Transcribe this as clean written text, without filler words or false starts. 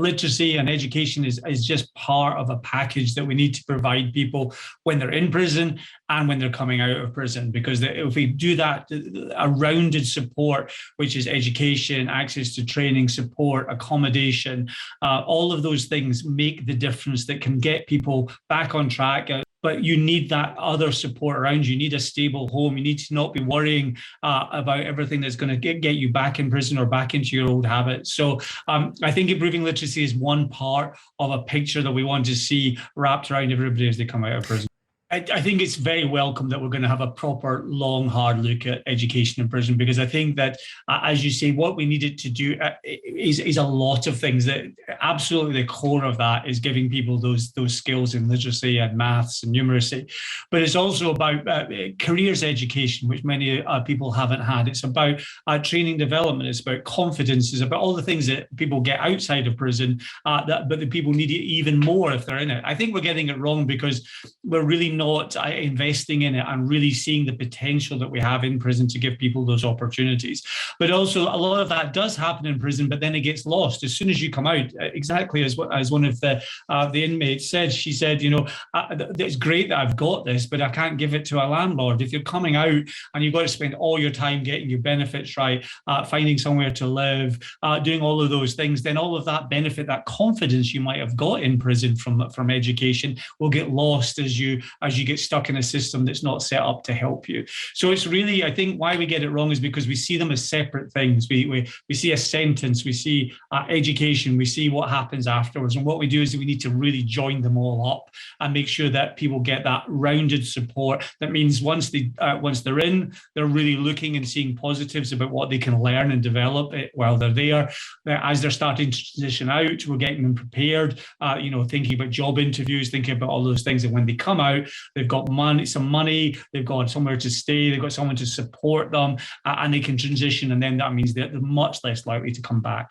Literacy and education is just part of a package that we need to provide people when they're in prison and when they're coming out of prison, because if we do that, a rounded support, which is education, access to training, support, accommodation, all of those things make the difference that can get people back on track. But you need that other support around you. You need a stable home. You need to not be worrying about everything that's going to get you back in prison or back into your old habits. So I think improving literacy is one part of a picture that we want to see wrapped around everybody as they come out of prison. I think it's very welcome that we're going to have a proper, long, hard look at education in prison, because I think that, as you say, what we needed to do is a lot of things. That absolutely the core of that is giving people those skills in literacy and maths and numeracy. But it's also about careers education, which many people haven't had. It's about training development. It's about confidence. It's about all the things that people get outside of prison, but the people need it even more if they're in it. I think we're getting it wrong because we're really not investing in it and really seeing the potential that we have in prison to give people those opportunities. But also a lot of that does happen in prison, but then it gets lost as soon as you come out. Exactly as one of the inmates said. She said, it's great that I've got this, but I can't give it to a landlord. If you're coming out and you've got to spend all your time getting your benefits right, finding somewhere to live, doing all of those things, then all of that benefit, that confidence you might have got in prison from education will get lost as you get stuck in a system that's not set up to help you. So it's really, I think, why we get it wrong is because we see them as separate things. We see a sentence, we see education, we see what happens afterwards. And what we do is we need to really join them all up and make sure that people get that rounded support. That means once they're in, they're really looking and seeing positives about what they can learn and develop while they're there. As they're starting to transition out, we're getting them prepared, thinking about job interviews, thinking about all those things. And when they come out, they've got some money, they've got somewhere to stay, they've got someone to support them, and they can transition. And then that means they're much less likely to come back.